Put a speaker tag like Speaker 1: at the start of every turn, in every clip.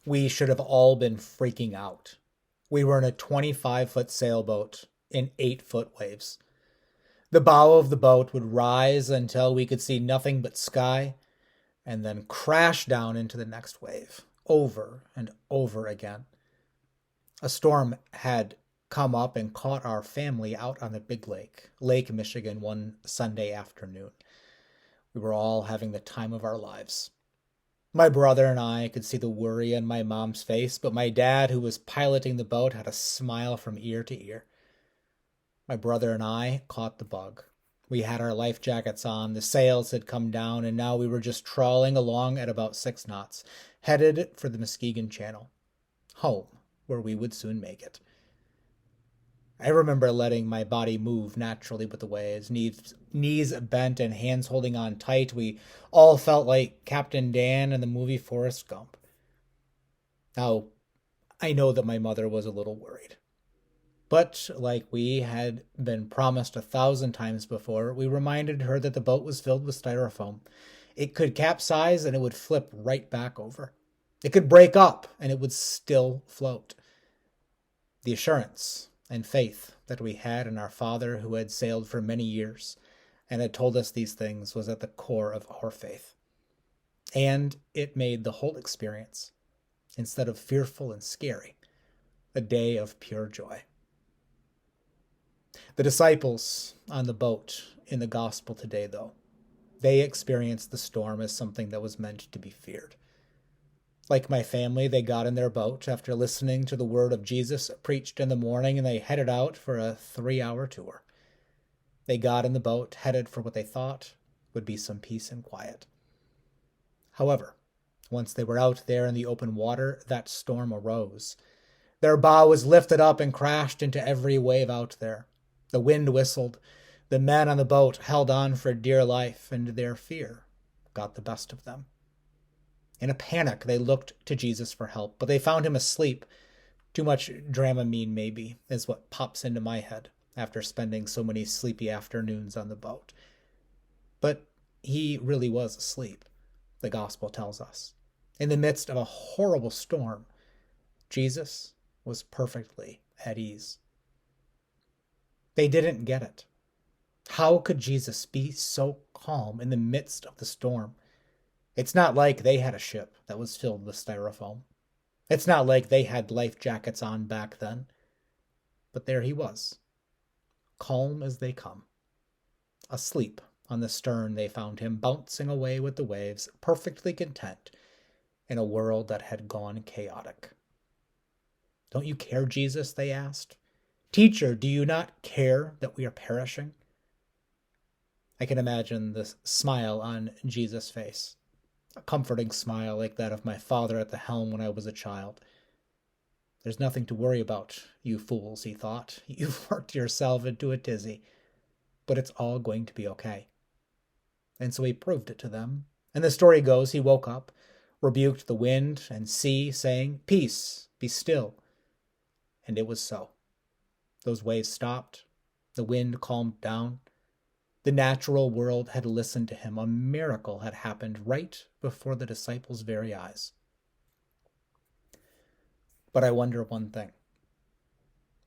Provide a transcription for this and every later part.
Speaker 1: We should have all been freaking out. We were in a 25-foot sailboat in 8-foot waves. The bow of the boat would rise until we could see nothing but sky, and then crash down into the next wave, over and over again. A storm had come up and caught our family out on the big lake, Lake Michigan, one Sunday afternoon. We were all having the time of our lives. My brother and I could see the worry on my mom's face, but my dad, who was piloting the boat, had a smile from ear to ear. My brother and I caught the bug. We had our life jackets on, the sails had come down, and now we were just trawling along at about 6 knots, headed for the Muskegon Channel, home, where we would soon make it. I remember letting my body move naturally with the waves, knees bent and hands holding on tight. We all felt like Captain Dan in the movie Forrest Gump. Now, I know that my mother was a little worried. But, like we had been promised 1,000 times before, we reminded her that the boat was filled with styrofoam. It could capsize and it would flip right back over. It could break up and it would still float. The assurance and faith that we had in our Father, who had sailed for many years and had told us these things, was at the core of our faith. And it made the whole experience, instead of fearful and scary, a day of pure joy. The disciples on the boat in the gospel today, though, they experienced the storm as something that was meant to be feared. Like my family, they got in their boat after listening to the word of Jesus preached in the morning, and they headed out for a 3-hour tour. They got in the boat, headed for what they thought would be some peace and quiet. However, once they were out there in the open water, that storm arose. Their bow was lifted up and crashed into every wave out there. The wind whistled. The men on the boat held on for dear life, and their fear got the best of them. In a panic, they looked to Jesus for help, but they found him asleep. Too much Dramamine, maybe, is what pops into my head after spending so many sleepy afternoons on the boat. But he really was asleep, the gospel tells us. In the midst of a horrible storm, Jesus was perfectly at ease. They didn't get it. How could Jesus be so calm in the midst of the storm? It's not like they had a ship that was filled with styrofoam. It's not like they had life jackets on back then. But there he was, calm as they come. Asleep on the stern, they found him, bouncing away with the waves, perfectly content in a world that had gone chaotic. "Don't you care, Jesus?" they asked. "Teacher, do you not care that we are perishing?" I can imagine the smile on Jesus' face, a comforting smile like that of my father at the helm when I was a child. "There's nothing to worry about, you fools," he thought. "You've worked yourself into a tizzy, but it's all going to be okay." And so he proved it to them. And the story goes, he woke up, rebuked the wind and sea, saying, "Peace, be still." And it was so. Those waves stopped. The wind calmed down. The natural world had listened to him. A miracle had happened right before the disciples' very eyes. But I wonder one thing.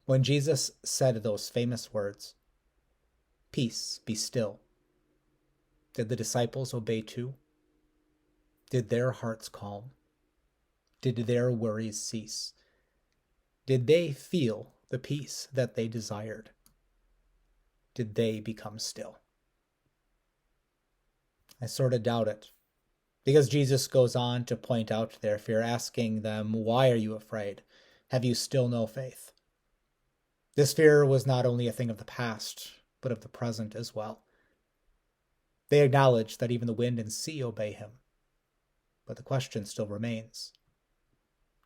Speaker 1: When Jesus said those famous words, "Peace, be still," did the disciples obey too? Did their hearts calm? Did their worries cease? Did they feel the peace that they desired? Did they become still? I sort of doubt it, because Jesus goes on to point out their fear, asking them, "Why are you afraid? Have you still no faith?" This fear was not only a thing of the past, but of the present as well. They acknowledge that even the wind and sea obey him. But the question still remains,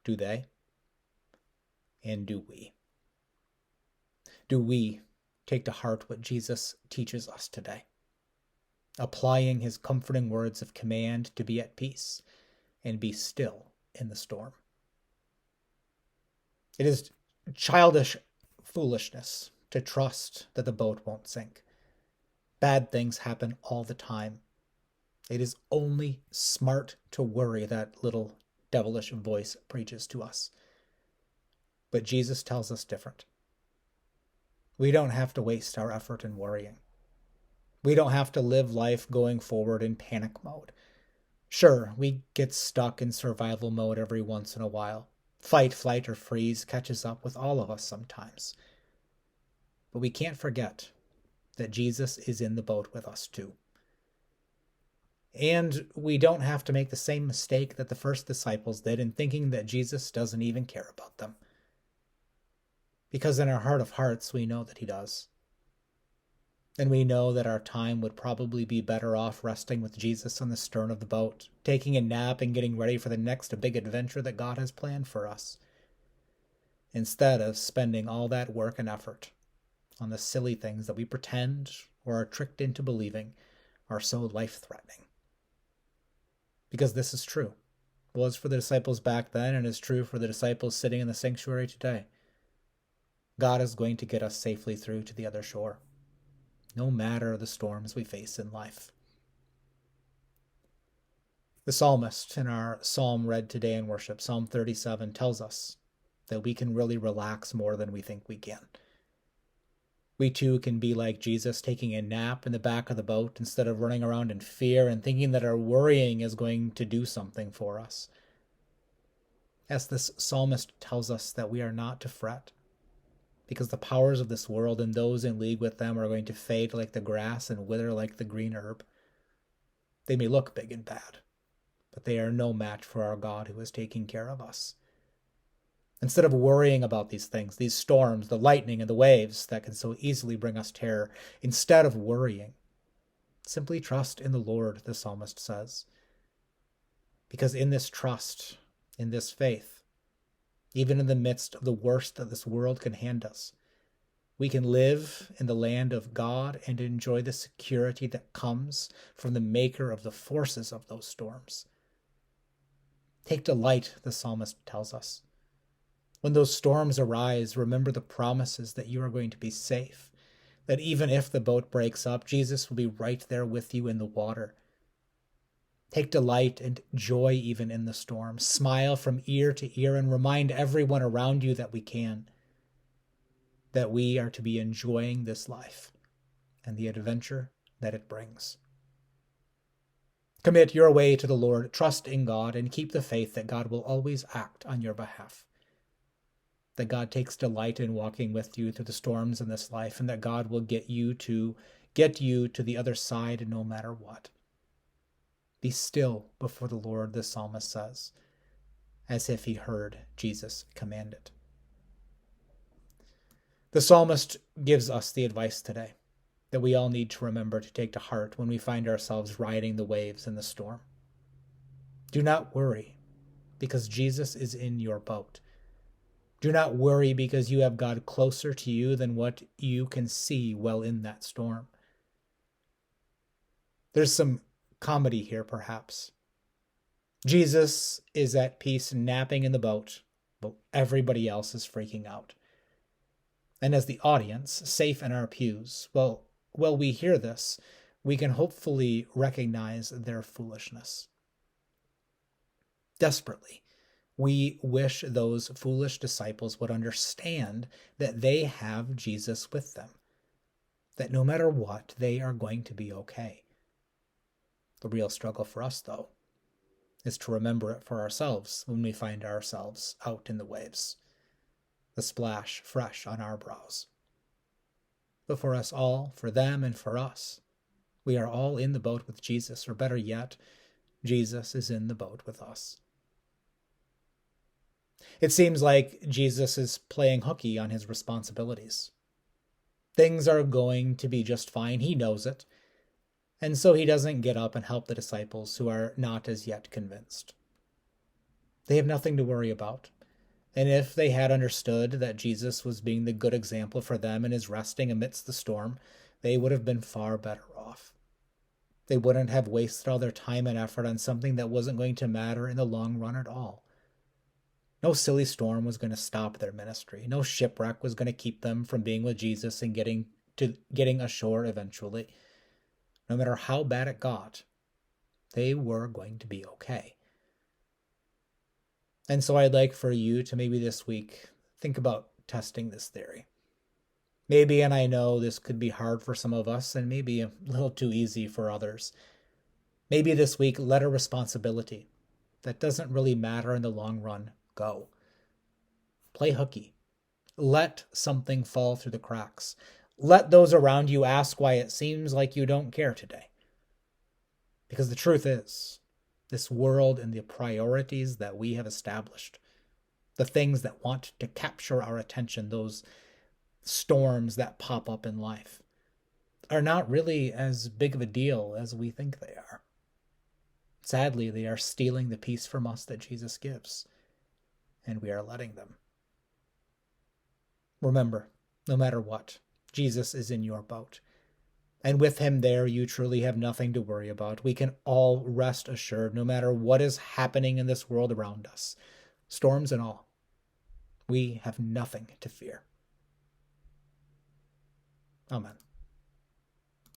Speaker 1: do they? And do we? Do we take to heart what Jesus teaches us today, applying his comforting words of command to be at peace and be still in the storm? It is childish foolishness to trust that the boat won't sink. Bad things happen all the time. It is only smart to worry that little devilish voice preaches to us. But Jesus tells us different. We don't have to waste our effort in worrying. We don't have to live life going forward in panic mode. Sure, we get stuck in survival mode every once in a while. Fight, flight, or freeze catches up with all of us sometimes. But we can't forget that Jesus is in the boat with us too. And we don't have to make the same mistake that the first disciples did in thinking that Jesus doesn't even care about them. Because in our heart of hearts, we know that he does. And we know that our time would probably be better off resting with Jesus on the stern of the boat, taking a nap and getting ready for the next big adventure that God has planned for us, instead of spending all that work and effort on the silly things that we pretend or are tricked into believing are so life-threatening. Because this is true. It was for the disciples back then, and is true for the disciples sitting in the sanctuary today. God is going to get us safely through to the other shore, no matter the storms we face in life. The psalmist in our psalm read today in worship, Psalm 37, tells us that we can really relax more than we think we can. We too can be like Jesus, taking a nap in the back of the boat instead of running around in fear and thinking that our worrying is going to do something for us. As this psalmist tells us that we are not to fret, because the powers of this world and those in league with them are going to fade like the grass and wither like the green herb. They may look big and bad, but they are no match for our God who is taking care of us. Instead of worrying about these things, these storms, the lightning and the waves that can so easily bring us terror, instead of worrying, simply trust in the Lord, the psalmist says. Because in this trust, in this faith, even in the midst of the worst that this world can hand us, we can live in the land of God and enjoy the security that comes from the maker of the forces of those storms. Take delight, the psalmist tells us. When those storms arise, remember the promises that you are going to be safe, that even if the boat breaks up, Jesus will be right there with you in the water. Take delight and joy even in the storm. Smile from ear to ear and remind everyone around you that we can, that we are to be enjoying this life and the adventure that it brings. Commit your way to the Lord, trust in God, and keep the faith that God will always act on your behalf. That God takes delight in walking with you through the storms in this life, and that God will get you to the other side no matter what. Be still before the Lord, the psalmist says, as if he heard Jesus command it. The psalmist gives us the advice today that we all need to remember to take to heart when we find ourselves riding the waves in the storm. Do not worry, because Jesus is in your boat. Do not worry because you have God closer to you than what you can see well in that storm. There's some comedy here, perhaps. Jesus is at peace napping in the boat, but everybody else is freaking out. And as the audience, safe in our pews, well, we hear this, we can hopefully recognize their foolishness. Desperately, we wish those foolish disciples would understand that they have Jesus with them, that no matter what, they are going to be okay. The real struggle for us, though, is to remember it for ourselves when we find ourselves out in the waves, the splash fresh on our brows. But for us all, for them and for us, we are all in the boat with Jesus, or better yet, Jesus is in the boat with us. It seems like Jesus is playing hooky on his responsibilities. Things are going to be just fine, he knows it, and so he doesn't get up and help the disciples who are not as yet convinced. They have nothing to worry about, and if they had understood that Jesus was being the good example for them and is resting amidst the storm, they would have been far better off. They wouldn't have wasted all their time and effort on something that wasn't going to matter in the long run at all. No silly storm was going to stop their ministry. No shipwreck was going to keep them from being with Jesus and getting ashore eventually. No matter how bad it got, they were going to be okay. And so I'd like for you to maybe this week think about testing this theory. Maybe, and I know this could be hard for some of us and maybe a little too easy for others. Maybe this week, let a responsibility that doesn't really matter in the long run go. Play hooky. Let something fall through the cracks. Let those around you ask why it seems like you don't care today. Because the truth is, this world and the priorities that we have established, the things that want to capture our attention, those storms that pop up in life, are not really as big of a deal as we think they are. Sadly, they are stealing the peace from us that Jesus gives, and we are letting them. Remember, no matter what, Jesus is in your boat. And with him there, you truly have nothing to worry about. We can all rest assured, no matter what is happening in this world around us, storms and all, we have nothing to fear. Amen.